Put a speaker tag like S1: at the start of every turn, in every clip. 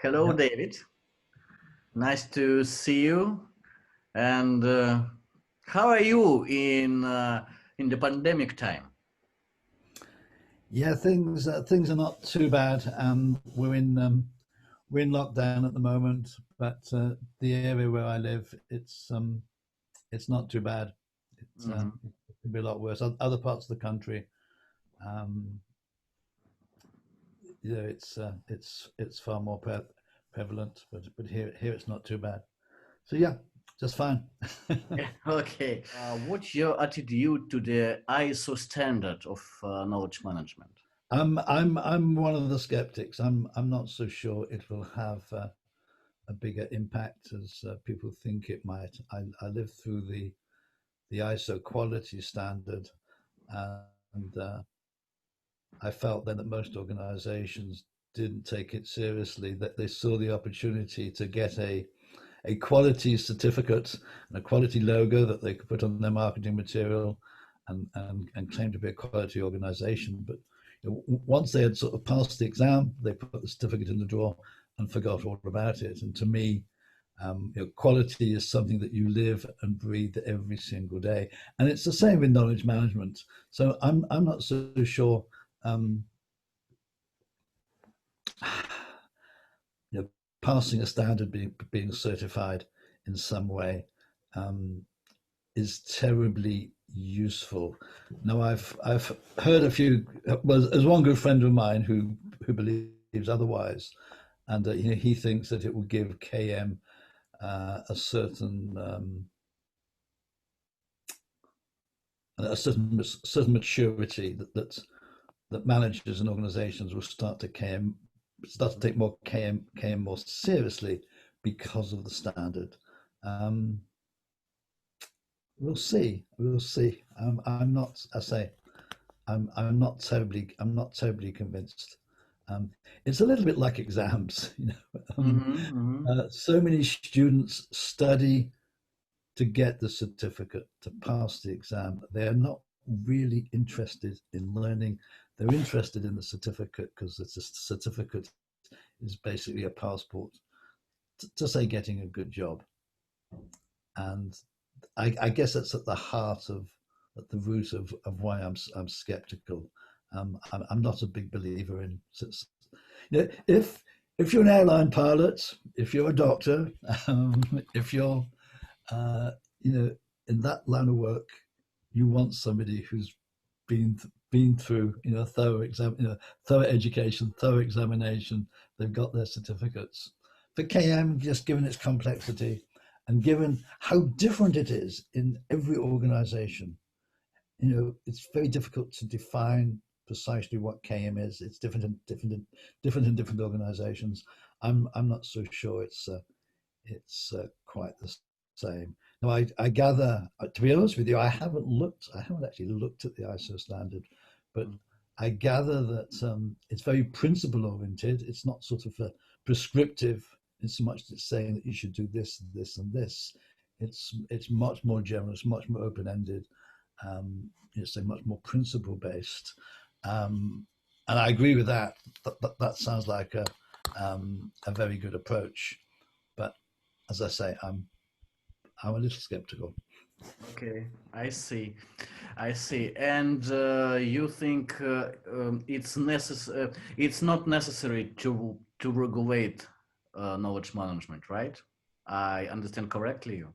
S1: Hello,
S2: Yeah.
S1: David. Nice to see you. And how are you in the pandemic time?
S2: Yeah, things are not too bad. We're in lockdown at the moment, but the area where I live, it's not too bad.
S1: Mhm.
S2: It could be a lot worse. Other parts of the country, um, it's far more prevalent, but here it's not too bad. So yeah, just fine.
S1: Yeah, okay. What's your attitude to the ISO standard of knowledge management?
S2: I'm one of the skeptics. I'm not so sure it will have a bigger impact as people think it might. I lived through the ISO quality standard, and I felt then that most organizations didn't take it seriously, that they saw the opportunity to get a quality certificate and a quality logo that they could put on their marketing material and claim to be a quality organization. But once they had sort of passed the exam, they put the certificate in the drawer and forgot all about it. And to me, quality is something that you live and breathe every single day, and it's the same with knowledge management. So I'm not so sure. Um, you know, Passing a standard, being certified in some way, um, is terribly useful. Now, I've heard a few. Well, there's one good friend of mine who believes otherwise, and he thinks that it will give KM a certain maturity that managers and organisations will start to take more KM more seriously because of the standard. Um, we'll see. We'll see. I'm not. I say I'm not terribly convinced. Um, it's a little bit like exams, you know.
S1: Mm-hmm.
S2: So many students study to get the certificate, to pass the exam. They are not really interested in learning. They're interested in the certificate because it's a certificate is basically a passport to say getting a good job. And I guess that's at the heart of, at the root of why I'm skeptical. I'm not a big believer in, if you're an airline pilot, if you're a doctor, if you're uh, you know, in that line of work, you want somebody who's been been through, thorough education, thorough examination. They've got their certificates. For KM, just given its complexity and given how different it is in every organization, it's very difficult to define precisely what KM is. It's different in different organizations. I'm not so sure it's quite the same. Now, I gather, to be honest with you, I haven't actually looked at the ISO standard, but I gather that it's very principle oriented. It's not sort of prescriptive in so much as it's saying that you should do this, this, and this. It's much more generous, much more open ended. It's much more principle based, and I agree with that. That sounds like a very good approach. But as I say, I'm a little skeptical.
S1: Okay, I see. I see. And you think it's not necessary to regulate knowledge management, right? I understand correctly you.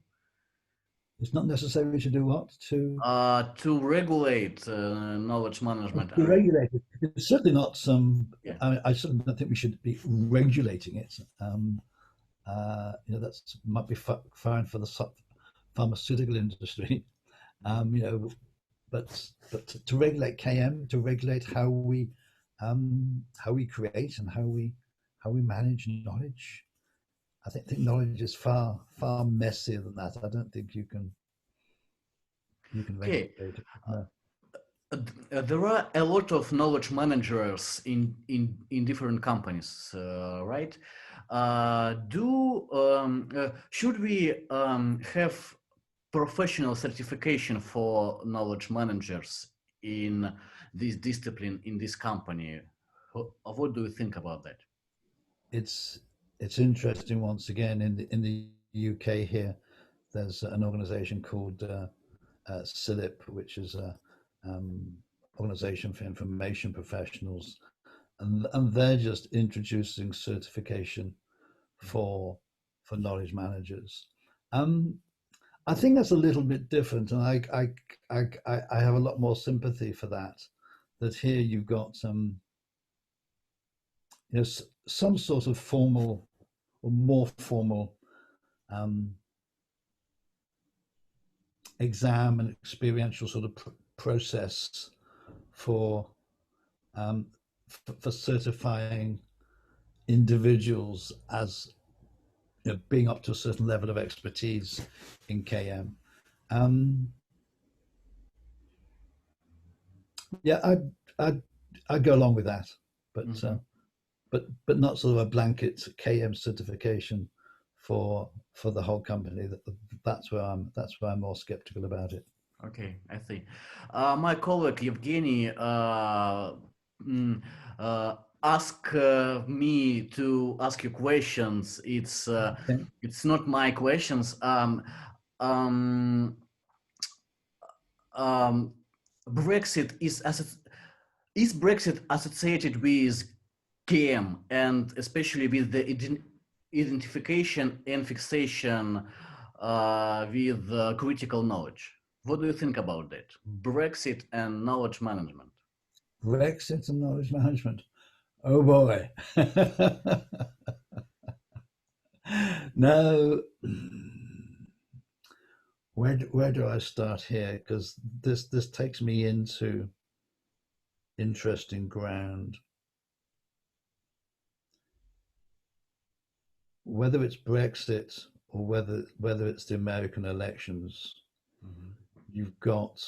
S2: It's not necessary to do what
S1: To regulate knowledge management.
S2: to regulate it. It's certainly not some.
S1: Yeah.
S2: I certainly don't think we should be regulating it. That might be fine for the pharmaceutical industry. Um, you know, but to regulate KM, to regulate how we create and how we manage knowledge. I think knowledge is far messier than that. I don't think you can
S1: Okay.
S2: regulate it. No.
S1: There are a lot of knowledge managers in different companies, right? Should we have professional certification for knowledge managers in this discipline in this company? What do you think about that?
S2: It's it's interesting. Once again, in the UK here, there's an organisation called CILIP, which is a organisation for information professionals, and they're just introducing certification for knowledge managers. I think that's a little bit different, and I have a lot more sympathy for that. That here you've got some sort of formal or more formal exam and experiential sort of process for certifying individuals as being up to a certain level of expertise in KM. Yeah, I'd go along with that, but but not sort of a blanket KM certification for the whole company. That's where I'm more skeptical about it.
S1: Okay, I see. My colleague Evgeny asked me to ask you questions. It's not my questions. Brexit is Brexit associated with KM, and especially with the identification and fixation with critical knowledge. What do you think about that? Brexit and knowledge management.
S2: Brexit and knowledge management. Oh boy. Now, where do I start here? Because this takes me into interesting ground. Whether it's Brexit or whether it's the American elections, you've got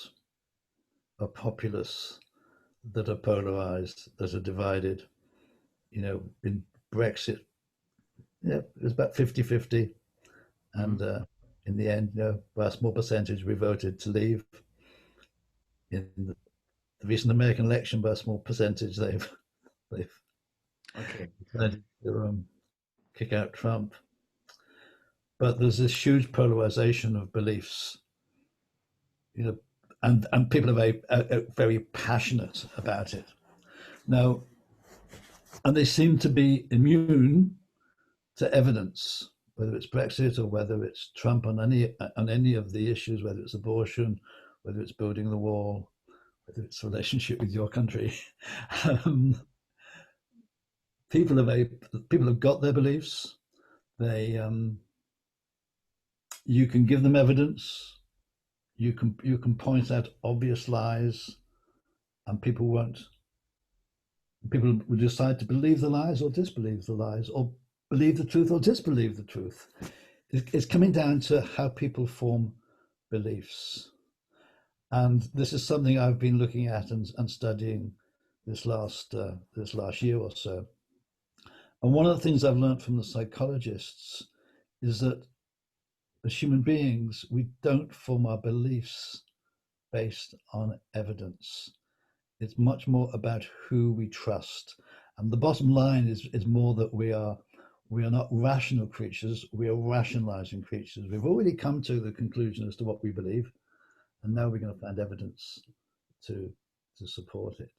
S2: a populace that are polarized, that are divided. In Brexit, it was about 50-50. And in the end, by a small percentage, we voted to leave. In the recent American election, by a small percentage, they've decided to kick out Trump. But there's this huge polarization of beliefs, and people are very passionate about it now, and they seem to be immune to evidence, whether it's Brexit or whether it's Trump on any of the issues, whether it's abortion, whether it's building the wall, whether it's relationship with your country. People have got their beliefs. You can give them evidence. You can point out obvious lies, and people will decide to believe the lies or disbelieve the lies, or believe the truth or disbelieve the truth. It's coming down to how people form beliefs, and this is something I've been looking at and studying this last year or so. And one of the things I've learned from the psychologists is that as human beings, we don't form our beliefs based on evidence. It's much more about who we trust. And the bottom line is more that we are not rational creatures, we are rationalizing creatures. We've already come to the conclusion as to what we believe, and now we're going to find evidence to support it.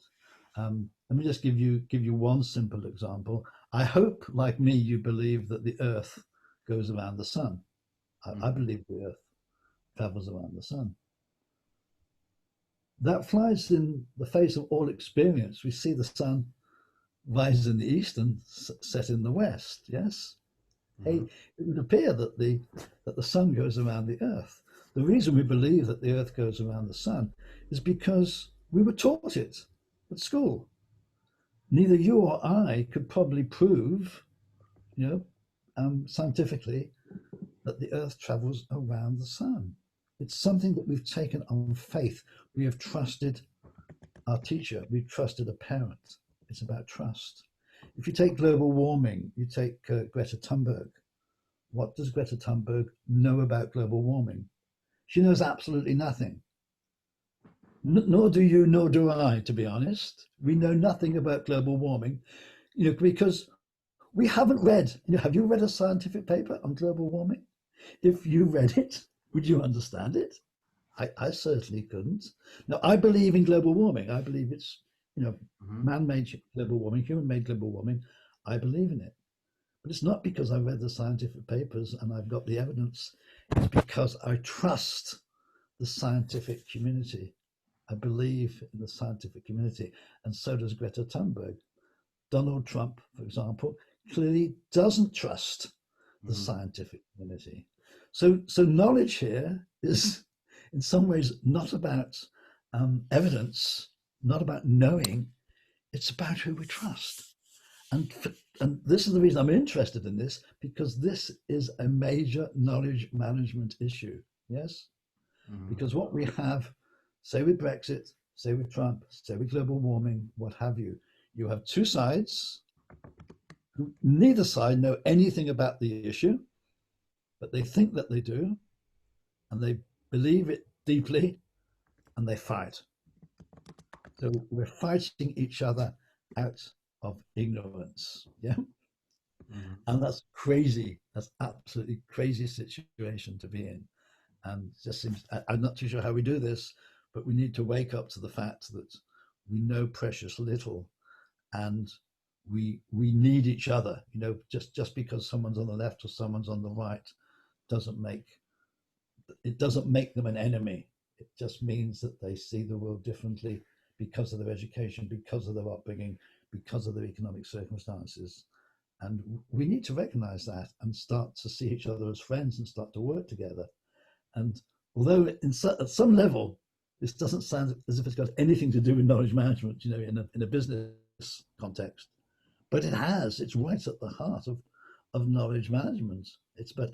S2: Let me just give you one simple example. I hope, like me, you believe that the Earth goes around the sun. I believe the Earth travels around the sun. That flies in the face of all experience. We see the sun rise in the east and set in the west. Yes, Hey, it would appear that the sun goes around the Earth. The reason we believe that the Earth goes around the sun is because we were taught it at school. Neither you or I could probably prove, scientifically, that the Earth travels around the sun. It's something that we've taken on faith. We have trusted our teacher. We've trusted a parent. It's about trust. If you take global warming, you take Greta Thunberg. What does Greta Thunberg know about global warming? She knows absolutely nothing. Nor do you, nor do I, to be honest. We know nothing about global warming, because we haven't read, have you read a scientific paper on global warming? If you read it, would you understand it? I certainly couldn't. Now, I believe in global warming. I believe it's, man-made global warming, human-made global warming. I believe in it. But it's not because I read the scientific papers and I've got the evidence. It's because I trust the scientific community. I believe in the scientific community, and so does Greta Thunberg. Donald Trump, for example, clearly doesn't trust the scientific community. So knowledge here is in some ways not about evidence, not about knowing, it's about who we trust. And this is the reason I'm interested in this, because this is a major knowledge management issue, yes? Because what we have, say with Brexit, say with Trump, say with global warming, what have you, you have two sides who neither side know anything about the issue, but they think that they do, and they believe it deeply, and they fight. So we're fighting each other out of ignorance, yeah? And that's crazy. That's absolutely crazy situation to be in. And just seems, I'm not too sure how we do this, but we need to wake up to the fact that we know precious little, and we need each other. Just because someone's on the left or someone's on the right doesn't make them an enemy. It just means that they see the world differently because of their education, because of their upbringing, because of their economic circumstances. And we need to recognize that and start to see each other as friends and start to work together. And although at some level, this doesn't sound as if it's got anything to do with knowledge management, in a business context, but it has. It's right at the heart of knowledge management. It's about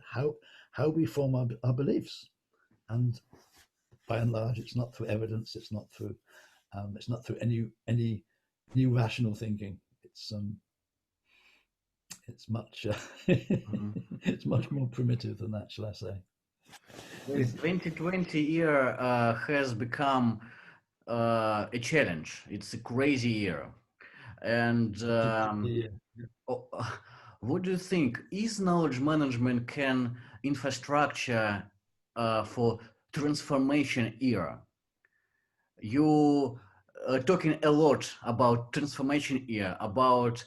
S2: how we form our beliefs, and by and large, it's not through evidence. It's not through any rational thinking. It's much it's much more primitive than that, shall I say?
S1: This 2020 year has become a challenge. It's a crazy year. And what do you think? Is knowledge management can infrastructure for transformation era? You talking a lot about transformation era, about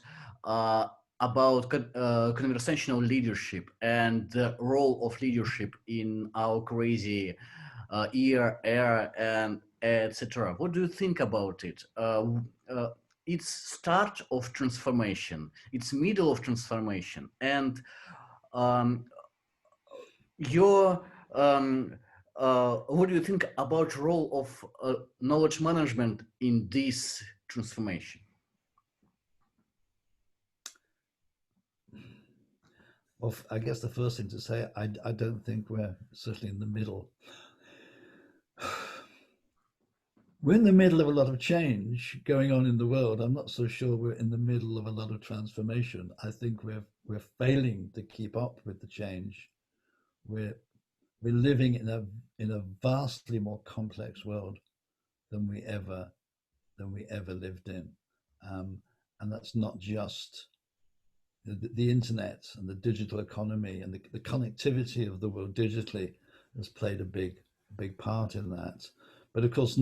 S1: conversational leadership and the role of leadership in our crazy era, and etc. What do you think about it? It's start of transformation, it's middle of transformation, and what do you think about role of knowledge management in this transformation?
S2: Well, I guess the first thing to say, I don't think we're certainly in the middle. We're in the middle of a lot of change going on in the world. I'm not so sure we're in the middle of a lot of transformation. I think we're failing to keep up with the change. We're living in a vastly more complex world than we ever lived in, and that's not just the internet and the digital economy and the connectivity of the world digitally has played a big part in that. But of course,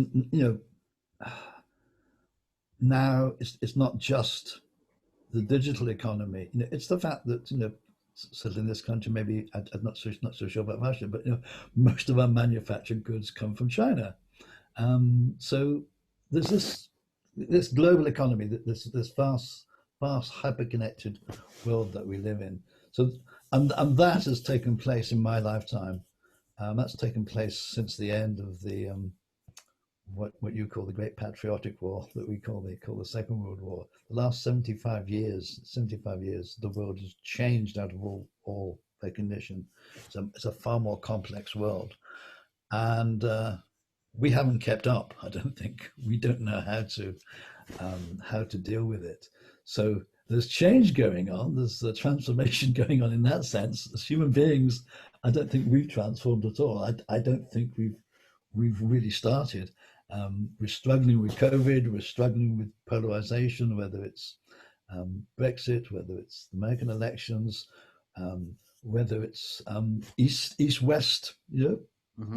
S2: now it's not just the digital economy. It's the fact that certainly in this country, maybe I'm not so sure about Russia, but most of our manufactured goods come from China. So there's this global economy, this vast hyper-connected world that we live in. So and that has taken place in my lifetime. That's taken place since the end of the what you call the Great Patriotic War, that they call the Second World War. The last 75 years, the world has changed out of all recognition. It's a far more complex world, and we haven't kept up. I don't think. We don't know how to deal with it. So there's change going on. There's a transformation going on in that sense. As human beings, I don't think we've transformed at all. I don't think we've really started. We're struggling with COVID. We're struggling with polarization, whether it's Brexit, whether it's the American elections, whether it's East-West,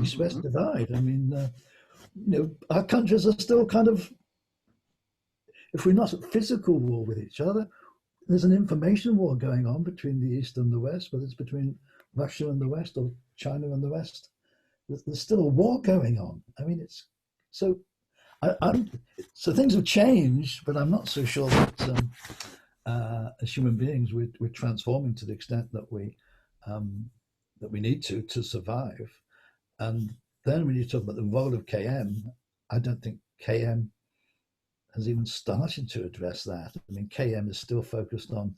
S2: East-West divide. I mean, our countries are still kind of, if we're not at physical war with each other, there's an information war going on between the East and the West, whether it's between Russia and the West or China and the West. There's still a war going on. I mean, it's so. So things have changed, but I'm not so sure that as human beings we're transforming to the extent that we need to survive. And then when you talk about the role of KM, I don't think KM has even started to address that. I mean, KM is still focused on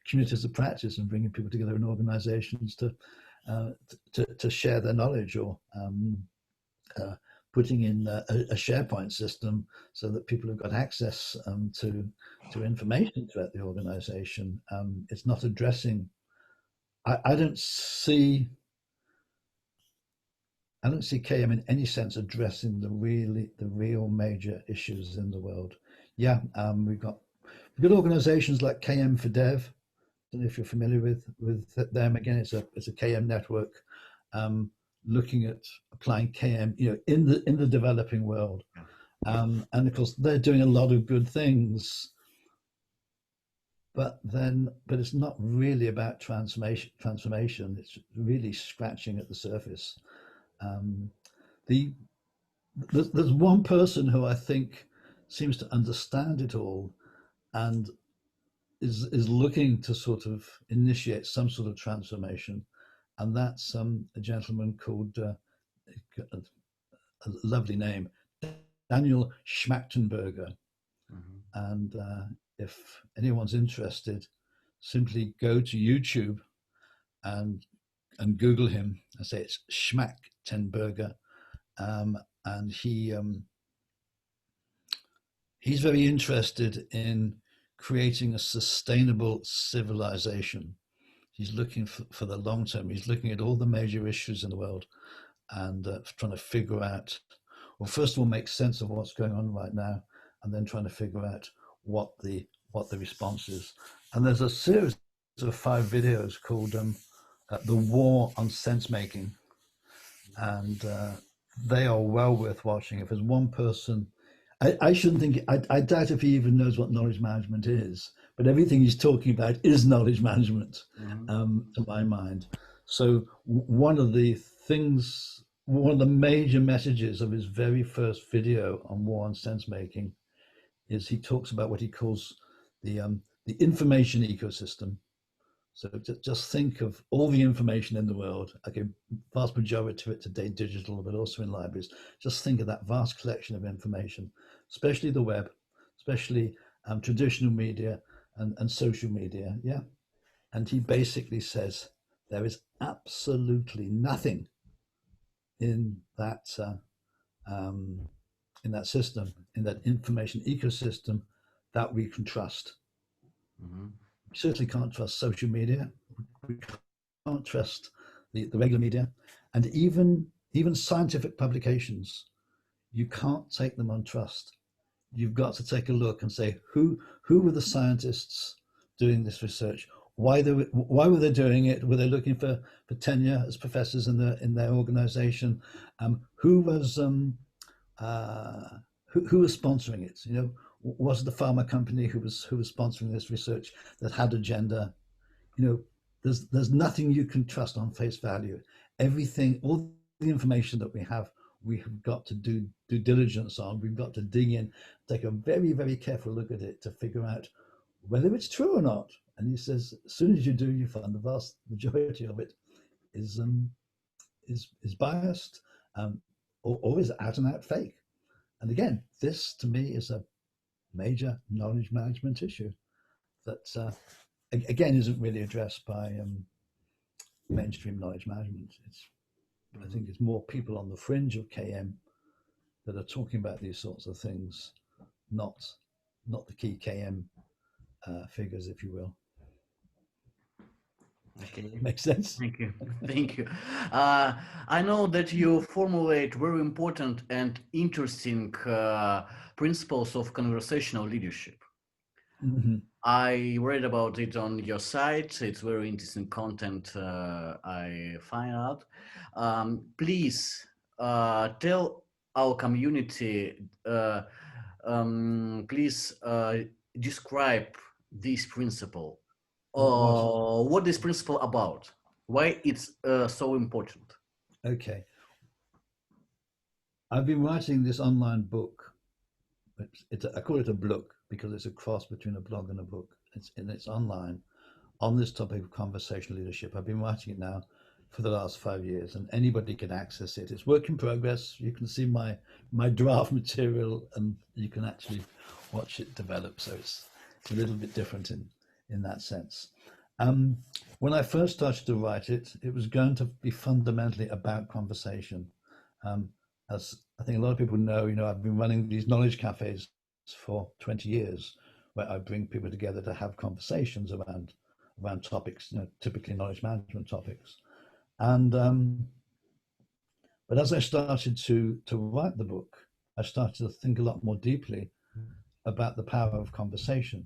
S2: communities of practice and bringing people together in organizations to share their knowledge, or putting in a SharePoint system so that people have got access to information throughout the organization. It's not addressing. I don't see KM in any sense addressing the real major issues in the world. Yeah, we've got organizations like KM for Dev. I don't know if you're familiar with them. Again, it's a KM network, looking at applying KM, in the developing world, and of course they're doing a lot of good things. But it's not really about transformation. It's really scratching at the surface. There's one person who I think seems to understand it all and is looking to sort of initiate some sort of transformation, and that's a gentleman called a lovely name, Daniel Schmachtenberger. And if anyone's interested, simply go to YouTube and Google him. I say it's Schmachtenberger, and he's very interested in creating a sustainable civilization. He's looking for the long term. He's looking at all the major issues in the world and trying to figure out, well, first of all, make sense of what's going on right now, and then trying to figure out what the response is. And there's a series of 5 videos called The War on Sense Making, and they are well worth watching. If there's one person, I shouldn't think, I doubt if he even knows what knowledge management is, but everything he's talking about is knowledge management, to my mind. So one of the major messages of his very first video on war on sense making is he talks about what he calls the information ecosystem. So just think of all the information in the world, okay, vast majority of it today digital, but also in libraries. Just think of that vast collection of information, especially the web, especially traditional media and social media, yeah. And he basically says there is absolutely nothing in that system, in that information ecosystem, that we can trust. We certainly can't trust social media. We can't trust the regular media, and even scientific publications. You can't take them on trust. You've got to take a look and say, who were the scientists doing this research? Why were they doing it? Were they looking for tenure as professors in their organization? Who was sponsoring it? Was the pharma company who was sponsoring this research that had agenda? There's nothing you can trust on face value. Everything, all the information that we have got to do due diligence on. We've got to dig in, take a very, very careful look at it to figure out whether it's true or not. And he says, as soon as you do, you find the vast majority of it is biased, or is out and out fake. And again, this to me is a major knowledge management issue that again isn't really addressed by mainstream knowledge management. I think it's more people on the fringe of KM that are talking about these sorts of things, not the key KM figures, if you will.
S1: Okay.
S2: Makes sense?
S1: Thank you. Thank you. I know that you formulate very important and interesting principles of conversational leadership. I read about it on your site. It's very interesting content. I find out. Please tell our community. Please describe this principle. What this principle about? Why it's so important?
S2: Okay. I've been writing this online book. I call it a book because it's a cross between a blog and a book. It's online on this topic of conversational leadership. I've been writing it now for the last 5 years, and anybody can access it. It's work in progress. You can see my draft material, and you can actually watch it develop. So it's a little bit different in that sense. When I first started to write it, it was going to be fundamentally about conversation. As I think a lot of people know, I've been running these knowledge cafes for 20 years, where I bring people together to have conversations around topics, typically knowledge management topics. And but as I started to write the book, I started to think a lot more deeply about the power of conversation.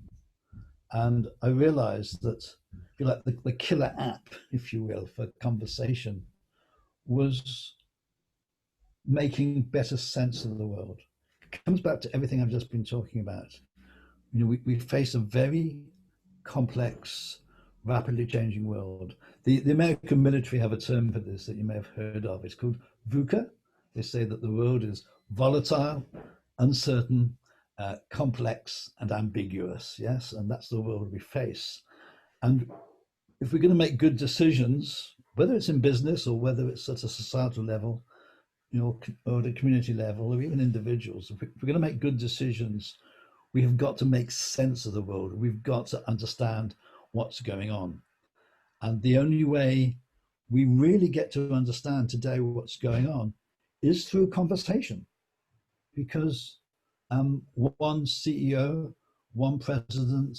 S2: And I realized that, if you like, the killer app, if you will, for conversation was making better sense of the world. It comes back to everything I've just been talking about. We face a very complex, rapidly changing world. The American military have a term for this that you may have heard of. It's called VUCA. They say that the world is volatile, uncertain, complex, and ambiguous. Yes, and that's the world we face. And if we're going to make good decisions, whether it's in business or whether it's at a societal level, or the community level, or even individuals, if we're going to make good decisions, we have got to make sense of the world. We've got to understand what's going on. And the only way we really get to understand today what's going on is through conversation. Because one CEO, one president,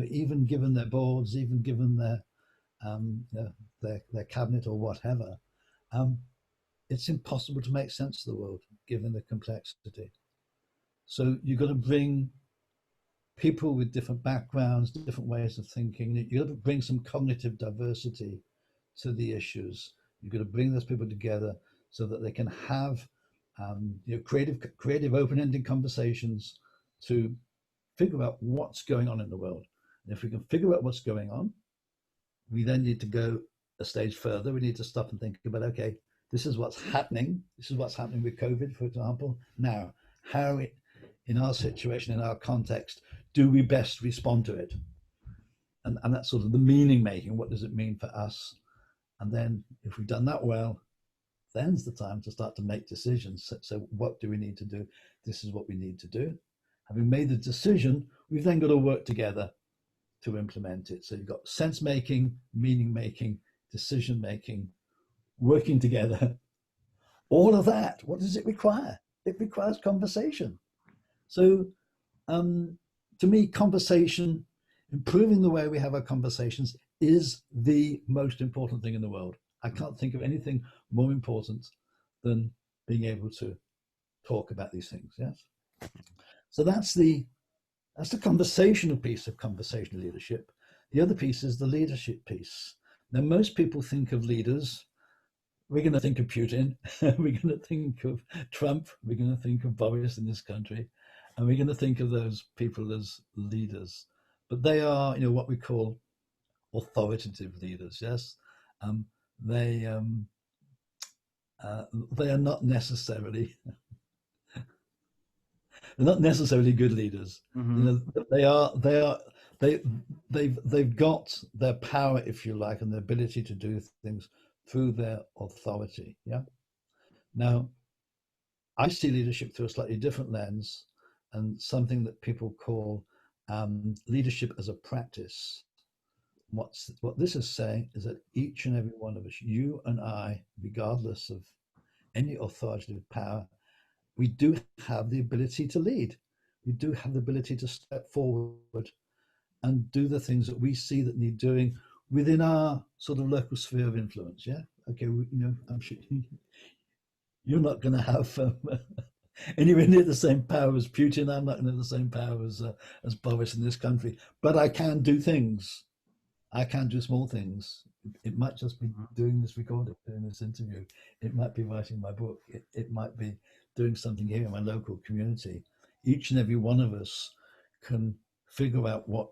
S2: even given their boards, even given their cabinet or whatever, it's impossible to make sense of the world given the complexity. So you've got to bring people with different backgrounds, different ways of thinking. You've got to bring some cognitive diversity to the issues. You've got to bring those people together so that they can have creative, open-ended conversations to figure out what's going on in the world. And if we can figure out what's going on, we then need to go a stage further. We need to stop and think about, okay, this is what's happening. This is what's happening with COVID, for example. Now, how in our situation, in our context, do we best respond to it? And that's sort of the meaning making. What does it mean for us? And then if we've done that well, then's the time to start to make decisions. So what do we need to do? This is what we need to do. Having made the decision, we've then got to work together to implement it. So you've got sense making, meaning making, decision making, working together. All of that, what does it require? It requires conversation. So to me, conversation, improving the way we have our conversations is the most important thing in the world. I can't think of anything more important than being able to talk about these things. Yes. So that's the conversational piece of conversational leadership. The other piece is the leadership piece. Now, most people think of leaders. We're going to think of Putin. We're going to think of Trump. We're going to think of Boris in this country, and we're going to think of those people as leaders. But they are, what we call authoritative leaders. Yes, they are not necessarily. They're not necessarily good leaders.
S1: Mm-hmm.
S2: They've got their power, if you like, and the ability to do things through their authority. Yeah. Now, I see leadership through a slightly different lens, and something that people call leadership as a practice. What this is saying is that each and every one of us, you and I, regardless of any authoritative power, we do have the ability to lead. We do have the ability to step forward and do the things that we see that need doing within our sort of local sphere of influence. Yeah. Okay. I'm sure you're not going to have anywhere near the same power as Putin. I'm not near the same power as Boris in this country, but I can do things. I can do small things. It might just be doing this recording, doing this interview. It might be writing my book. It might be doing something here in my local community. Each and every one of us can figure out what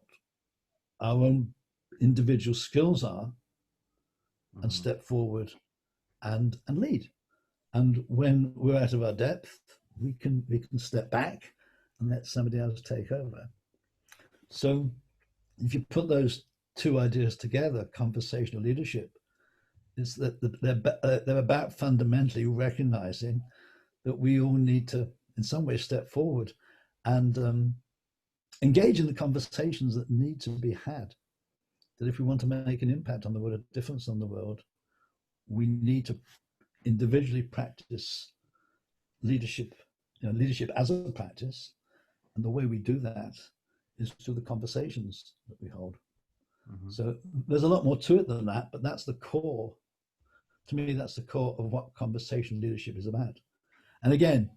S2: our own individual skills are and step forward and lead. And when we're out of our depth, we can step back and let somebody else take over. So if you put those two ideas together, conversational leadership, is that they're about fundamentally recognizing that we all need to, in some way, step forward and engage in the conversations that need to be had. That if we want to make an impact on the world, a difference on the world, we need to individually practice leadership, leadership as a practice. And the way we do that is through the conversations that we hold. So there's a lot more to it than that, but that's the core. To me, that's the core of what conversational leadership is about. And again,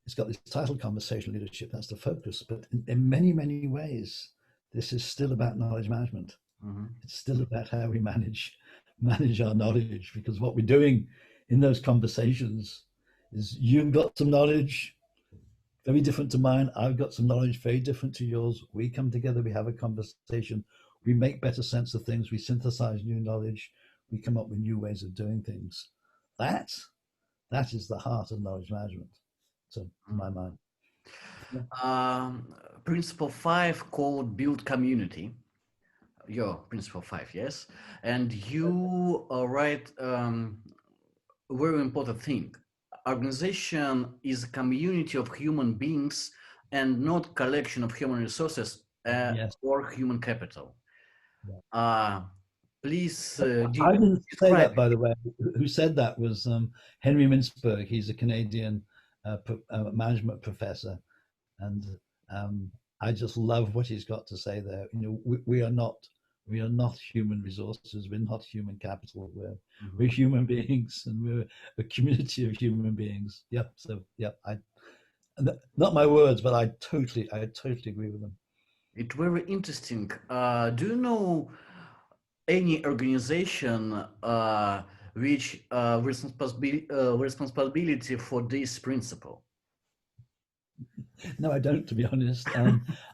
S2: it's got this title, conversational leadership. That's the focus. But in many, many ways, this is still about knowledge management. It's still about how we manage our knowledge, because what we're doing in those conversations is you've got some knowledge very different to mine. I've got some knowledge very different to yours. We come together, we have a conversation, we make better sense of things, we synthesize new knowledge, we come up with new ways of doing things. That is the heart of knowledge management, so in my mind.
S1: Principle 5 called build community. Your principle 5, yes, and you write very important thing. Organization is a community of human beings and not collection of human resources or human capital. Please,
S2: I didn't say that, by the way. Who said that was Henry Mintzberg. He's a Canadian management professor, and I just love what he's got to say there. We are not human resources. We're not human capital. We're human beings, and we're a community of human beings. Yep. So yeah, not my words, but I totally agree with them.
S1: It's very interesting. Do you know any organization which responsibility for this principle?
S2: No, I don't, to be honest.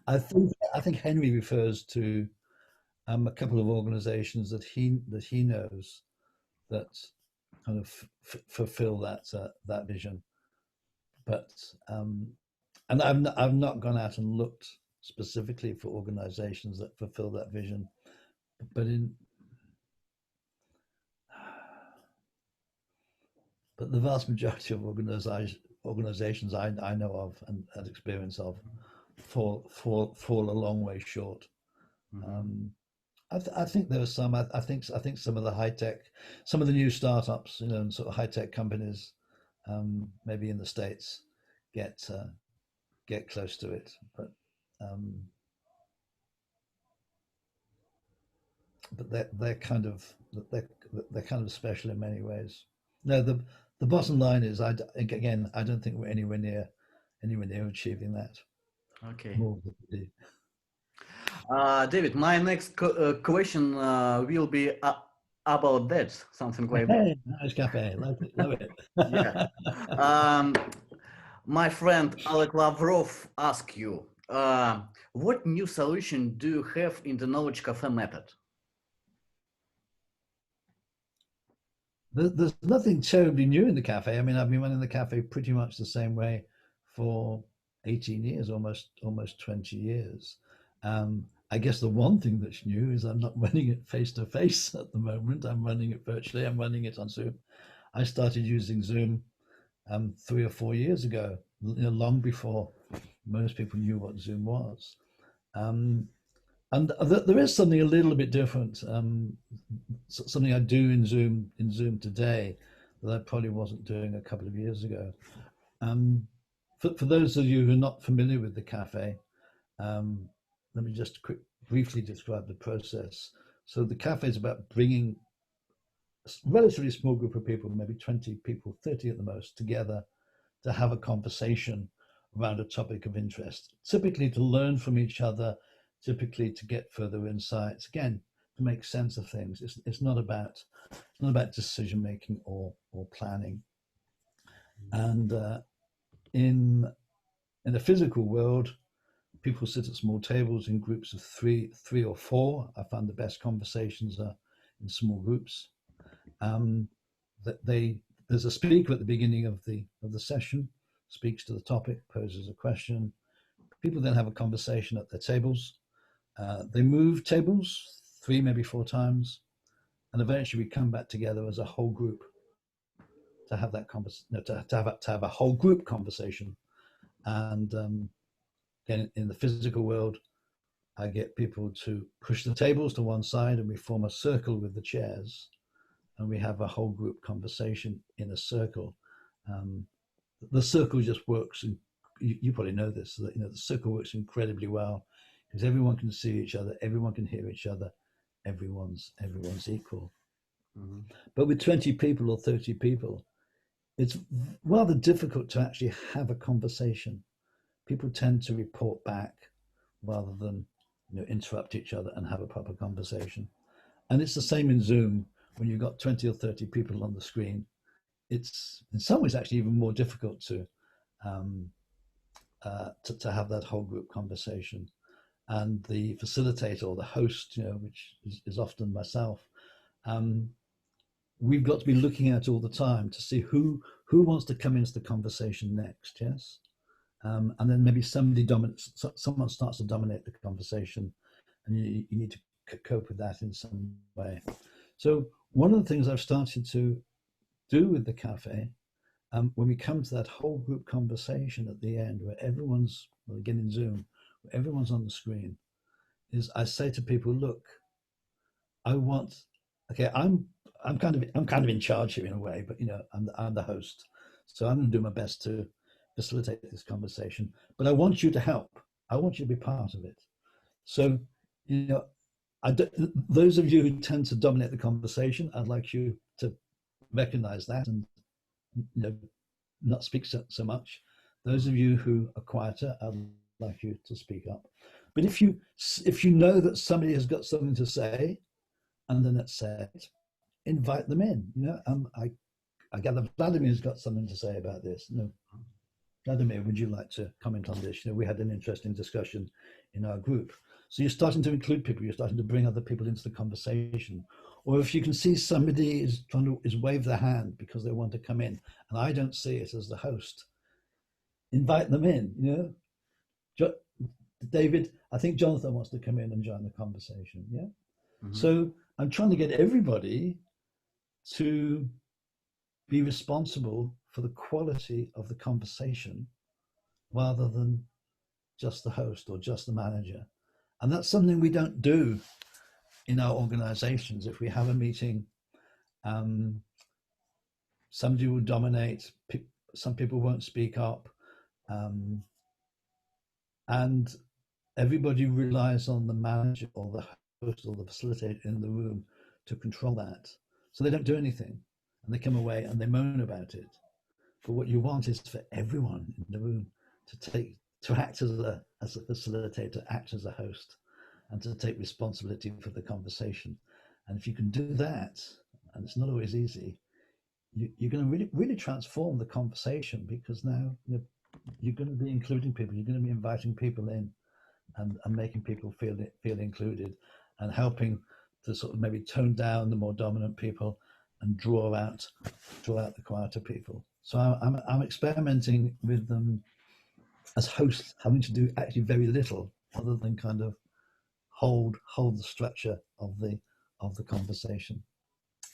S2: I think Henry refers to a couple of organizations that he knows that kind of fulfill that vision. But and I've not gone out and looked specifically for organizations that fulfill that vision. But the vast majority of organizations I know of and had experience of fall a long way short. I think there are some. I think some of the high tech, some of the new startups, and sort of high tech companies, maybe in the States, get close to it, but they're kind of special in many ways. No, the bottom line is, I don't think we're anywhere near achieving that.
S1: Okay.
S2: More than we do.
S1: David, my next question will be about that, something like that.
S2: Knowledge Café, love it.
S1: Yeah. My friend Alec Lavrov asked you, what new solution do you have in the Knowledge Café method?
S2: There's nothing terribly new in the cafe. I mean, I've been running the cafe pretty much the same way for 18 years, almost 20 years. I guess the one thing that's new is I'm not running it face to face at the moment. I'm running it virtually. I'm running it on Zoom. I started using Zoom 3 or 4 years ago, long before most people knew what Zoom was. And there is something a little bit different, something I do in Zoom today that I probably wasn't doing a couple of years ago. For those of you who are not familiar with the cafe, let me just briefly describe the process. So the cafe is about bringing a relatively small group of people, maybe 20 people, 30 at the most, together to have a conversation around a topic of interest, typically to learn from each other, typically to get further insights, again, to make sense of things. It's not about decision making or planning. And in the physical world, people sit at small tables in groups of three or four. I find the best conversations are in small groups. There's a speaker at the beginning of the session, speaks to the topic, poses a question. People then have a conversation at their tables. They move tables 3, maybe 4 times, and eventually we come back together as a whole group to have that to have a whole group conversation. And again, in the physical world, I get people to push the tables to one side, and we form a circle with the chairs, and we have a whole group conversation in a circle. The circle just works, and you probably know this, that the circle works incredibly well because everyone can see each other, everyone can hear each other, everyone's equal. Mm-hmm. But with 20 people or 30 people, it's rather difficult to actually have a conversation. People tend to report back rather than interrupt each other and have a proper conversation. And it's the same in Zoom. When you've got 20 or 30 people on the screen, it's in some ways actually even more difficult to have that whole group conversation. And the facilitator or the host, which is often myself, we've got to be looking at all the time to see who wants to come into the conversation next. Yes. And then maybe someone starts to dominate the conversation, and you need to cope with that in some way. So one of the things I've started to do with the cafe, when we come to that whole group conversation at the end, where everyone's, well, again in Zoom, where everyone's on the screen, is I say to people, look, I'm kind of in charge here in a way, but I'm the host, so I'm going to do my best to facilitate this conversation, but I want you to help. I want you to be part of it. So, those of you who tend to dominate the conversation, I'd like you to recognize that and not speak so much. Those of you who are quieter, I'd like you to speak up. But if you know that somebody has got something to say, and then it's said, invite them in. I gather Vladimir's got something to say about this. No. Vladimir, would you like to comment on this? We had an interesting discussion in our group. So you're starting to include people, you're starting to bring other people into the conversation. Or if you can see somebody is wave their hand because they want to come in, and I don't see it as the host, invite them in. David, I think Jonathan wants to come in and join the conversation. Yeah. Mm-hmm. So I'm trying to get everybody to be responsible for the quality of the conversation rather than just the host or just the manager. And that's something we don't do in our organizations. If we have a meeting, somebody will dominate, some people won't speak up, and everybody relies on the manager or the host or the facilitator in the room to control that. So they don't do anything, and they come away and they moan about it. But what you want is for everyone in the room to act as a facilitator, act as a host, and to take responsibility for the conversation. And if you can do that, and it's not always easy, you're going to really, really transform the conversation, because now you're going to be including people, you're going to be inviting people in, and making people feel included, and helping to sort of maybe tone down the more dominant people and draw out the quieter people. So I'm experimenting with them as hosts, having to do actually very little other than kind of hold the structure of the conversation.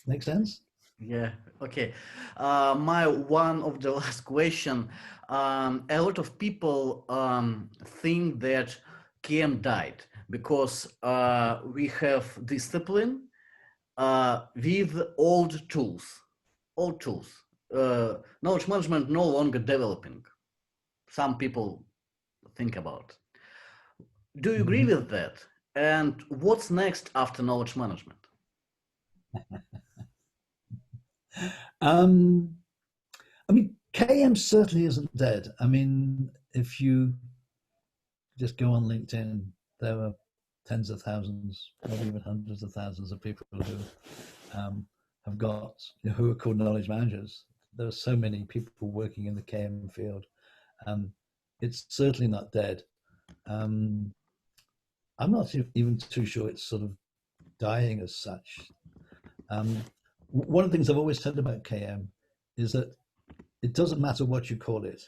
S2: Make sense?
S1: Yeah. Okay. My one of the last question. A lot of people think that KM died because we have discipline with old tools. Knowledge management no longer developing. Some people think about. Do you agree with that? And what's next after knowledge management?
S2: I mean, KM certainly isn't dead. I mean, if you just go on LinkedIn, there are tens of thousands, maybe even hundreds of thousands of people who have got, who are called knowledge managers. There are so many people working in the KM field. It's certainly not dead. I'm not even too sure it's sort of dying as such. One of the things I've always said about KM is that it doesn't matter what you call it.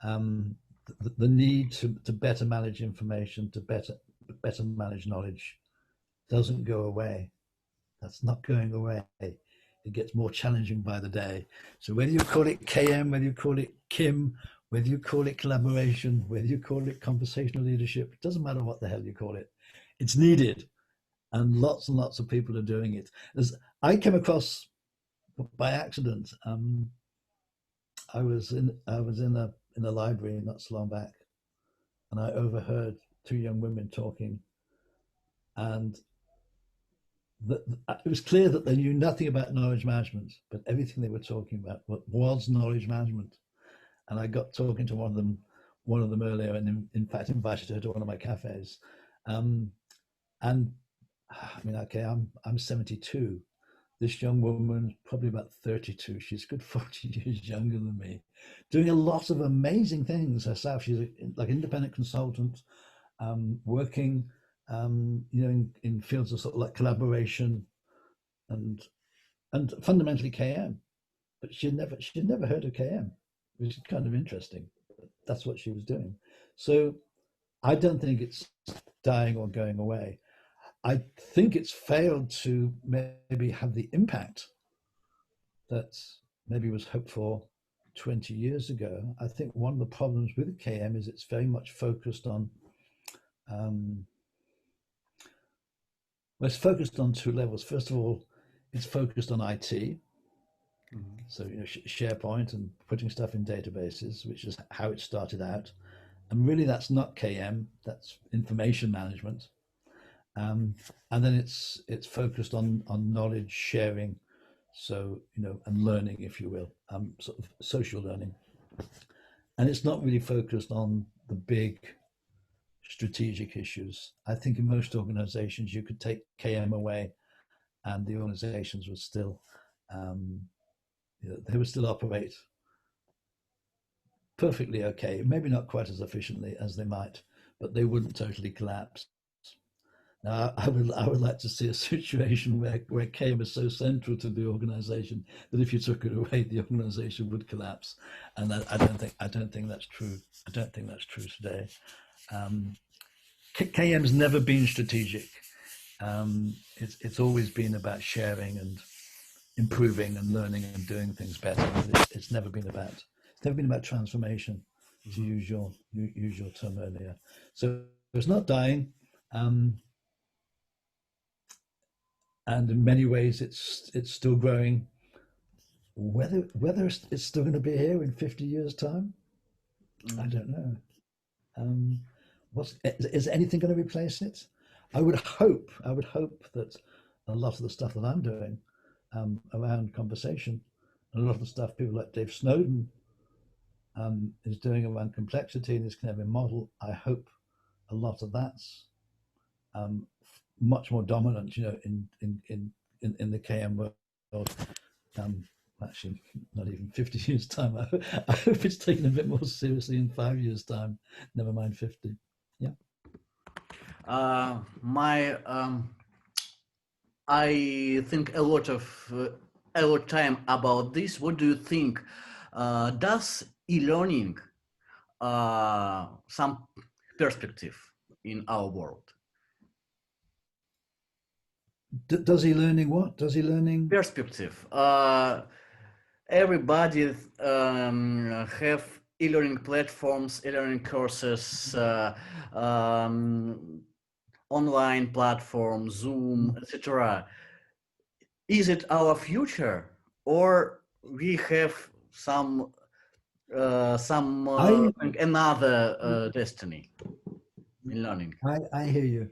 S2: The need to better manage information, to better manage knowledge doesn't go away. That's not going away. It gets more challenging by the day. So whether you call it KM, whether you call it Kim, whether you call it collaboration, whether you call it conversational leadership, it doesn't matter what the hell you call it. It's needed. And lots of people are doing it. As I came across by accident, I was in a library not so long back, and I overheard two young women talking, and it was clear that they knew nothing about knowledge management, but everything they were talking about was knowledge management. And I got talking to one of them earlier, and in fact invited her to one of my cafes. And I mean, okay, I'm 72. This young woman, probably about 32. She's a good 40 years younger than me, doing a lot of amazing things herself. She's like independent consultant, working, in fields of sort of like collaboration and fundamentally KM. But she'd never heard of KM, which is kind of interesting. That's what she was doing. So I don't think it's dying or going away. I think it's failed to maybe have the impact that maybe was hoped for 20 years ago. I think one of the problems with KM is it's very much focused on, it's focused on two levels. First of all, it's focused on IT. Mm-hmm. So, SharePoint and putting stuff in databases, which is how it started out. And really that's not KM, that's information management. And then it's focused on knowledge sharing, so and learning, if you will, sort of social learning. And it's not really focused on the big strategic issues. I think in most organizations you could take KM away, and the organizations would still, they would still operate perfectly okay. Maybe not quite as efficiently as they might, but they wouldn't totally collapse. Now, I would like to see a situation where KM is so central to the organization that if you took it away, the organization would collapse. And I don't think that's true. I don't think that's true today. KM's never been strategic. It's always been about sharing and improving and learning and doing things better. It's never been about transformation, to use your term earlier. So it's not dying. And in many ways, it's still growing. Whether it's still going to be here in 50 years' time, I don't know. Is anything going to replace it? I would hope that a lot of the stuff that I'm doing around conversation, and a lot of the stuff people like Dave Snowden is doing around complexity and this kind of model, I hope a lot of that's much more dominant, in the KM world. Actually, not even 50 years' time. I hope it's taken a bit more seriously in 5 years' time. Never mind 50. Yeah.
S1: I think a lot of time about this. What do you think? Does e-learning some perspective in our world?
S2: Does e-learning what? Does e-learning
S1: perspective? Everybody have e-learning platforms, e-learning courses, online platforms, Zoom, etc. Is it our future, or we have some another destiny in learning?
S2: I hear you.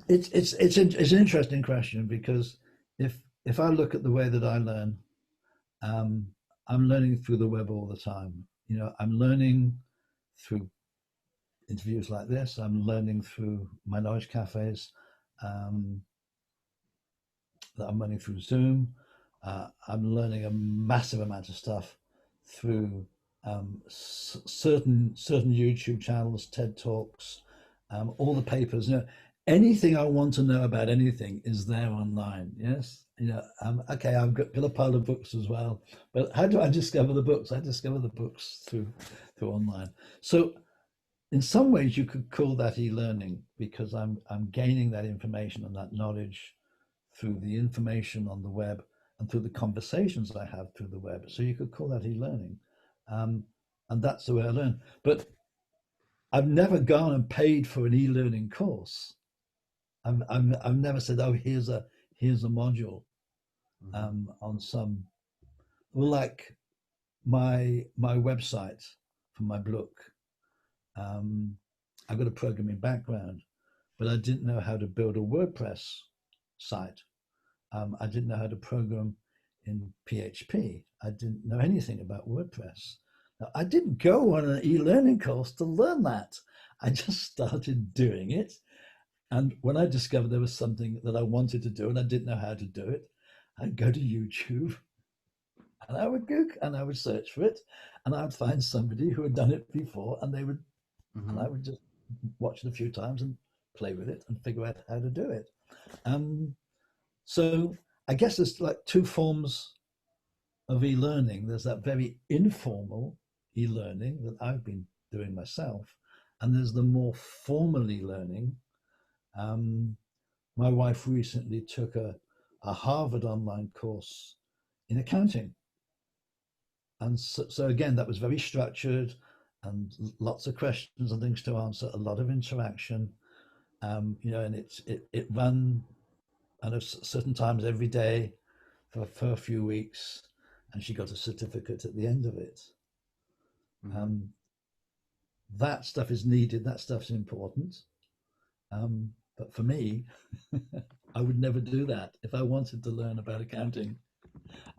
S2: It's an interesting question, because if I look at the way that I learn, I'm learning through the web all the time. You know, I'm learning through interviews like this. I'm learning through my knowledge cafes. That I'm learning through Zoom. I'm learning a massive amount of stuff through certain YouTube channels, TED Talks, all the papers. You know, anything I want to know about anything is there online. Yes, you know. Okay, I've got a pile of books as well. But how do I discover the books? I discover the books through online. So, in some ways, you could call that e-learning, because I'm gaining that information and that knowledge through the information on the web and through the conversations I have through the web. So you could call that e-learning. And that's the way I learn. But I've never gone and paid for an e-learning course. I've never said, oh, here's a module on some, well, like my website for my book. I've got a programming background, but I didn't know how to build a WordPress site. I didn't know how to program in PHP. I didn't know anything about WordPress. Now, I didn't go on an e-learning course to learn that. I just started doing it. And when I discovered there was something that I wanted to do and I didn't know how to do it, I'd go to YouTube and I would Google and I would search for it, and I would find somebody who had done it before, and they would, and I would just watch it a few times and play with it and figure out how to do it. So I guess there's like two forms of e-learning. There's that very informal e-learning that I've been doing myself, and there's the more formal e-learning. My wife recently took a Harvard online course in accounting. And so again, that was very structured and lots of questions and things to answer, a lot of interaction, you know, and it ran at certain times every day for a few weeks, and she got a certificate at the end of it. That stuff is needed, that stuff's important. But for me, I would never do that. If I wanted to learn about accounting,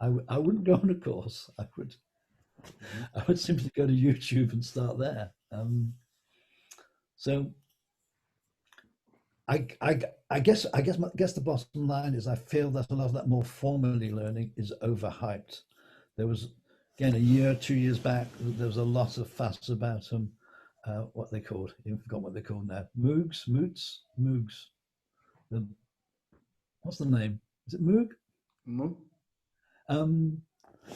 S2: I wouldn't go on a course. I would simply go to YouTube and start there. So I guess the bottom line is I feel that a lot of that more formally learning is overhyped. There was, again, a year, 2 years back, there was a lot of fuss about what they called, I've forgotten what they're called now. Moogs. What's the name? Is it Moog?
S1: Moog.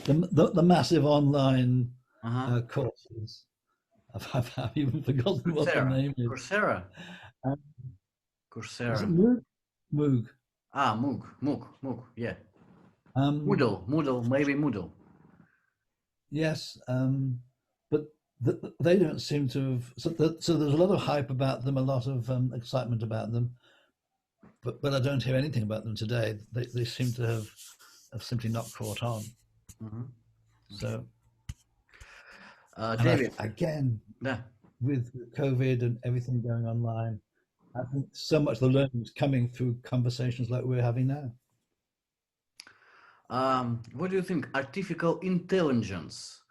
S2: The massive online courses. I've even forgotten what the name is.
S1: Coursera. Coursera.
S2: Is it Moog? Moog.
S1: Moog. Yeah. Moodle, maybe Moodle.
S2: Yes, but they don't seem to have. So there's a lot of hype about them, a lot of excitement about them, but I don't hear anything about them today. They seem to have simply not caught on. So,
S1: David,
S2: again, with COVID and everything going online, I think so much of the learning is coming through conversations like we're having now.
S1: What do you think? Artificial intelligence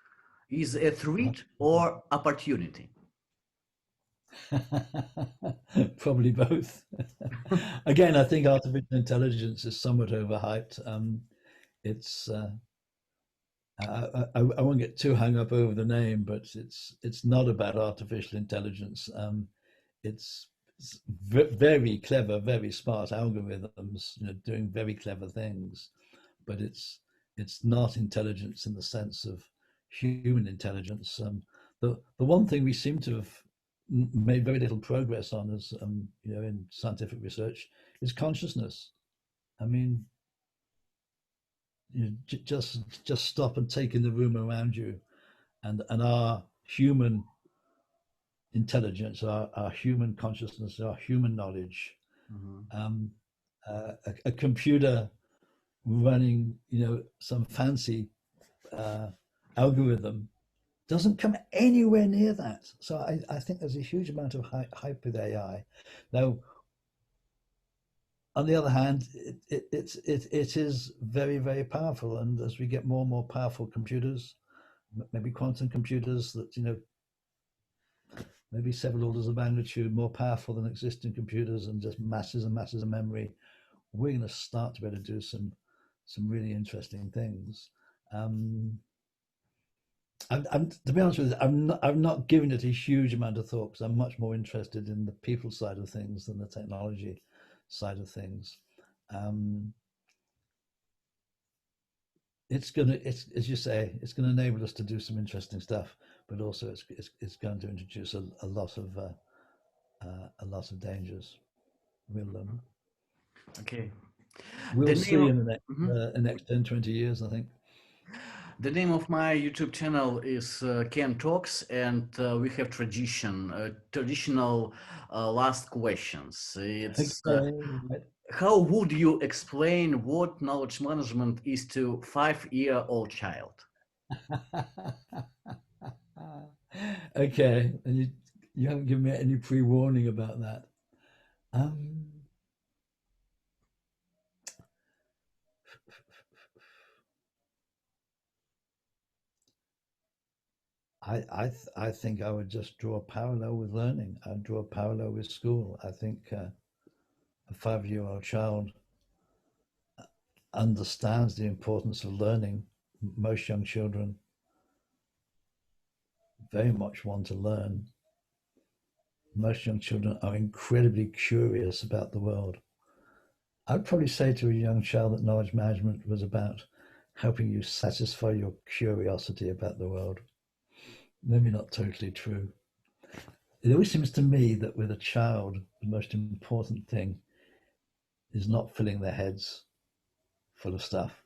S1: is a threat or opportunity?
S2: Probably both. Again, I think artificial intelligence is somewhat overhyped. It's I won't get too hung up over the name, but it's not about artificial intelligence. It's very clever, very smart algorithms, you know, doing very clever things, but it's not intelligence in the sense of human intelligence. The one thing we seem to have made very little progress on, as you know, in scientific research, is consciousness. I mean, you just stop and take in the room around you, and our human intelligence, our human consciousness, our human knowledge. A computer running, you know, some fancy algorithm doesn't come anywhere near that. So I think there's a huge amount of hype with AI. Now, on the other hand, it is very, very powerful. And as we get more and more powerful computers, maybe quantum computers that, you know, maybe several orders of magnitude more powerful than existing computers and just masses and masses of memory, we're going to start to be able to do some really interesting things. I'm, to be honest with you, I'm not giving it a huge amount of thought because I'm much more interested in the people side of things than the technology side of things. It's as you say, it's going to enable us to do some interesting stuff, but also it's going to introduce a lot of dangers. We'll learn.
S1: Okay.
S2: We'll see in the next 10, 20 years, I think.
S1: The name of my YouTube channel is Ken Talks, and we have traditional last questions. It's how would you explain what knowledge management is to 5-year-old child?
S2: Okay, and you haven't given me any pre-warning about that. I think I would just draw a parallel with learning. I'd draw a parallel with school. I think a 5-year-old child understands the importance of learning. Most young children very much want to learn. Most young children are incredibly curious about the world. I'd probably say to a young child that knowledge management was about helping you satisfy your curiosity about the world. Maybe not totally true. It always seems to me that with a child, the most important thing is not filling their heads full of stuff.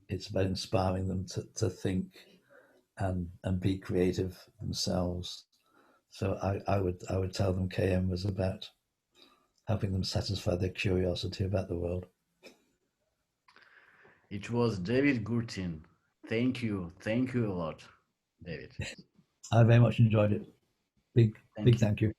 S2: It's about inspiring them to think and be creative themselves. So I would tell them KM was about helping them satisfy their curiosity about the world.
S1: It was Дэвид Гуртин. Thank you a lot, David.
S2: I very much enjoyed it. Big thank you.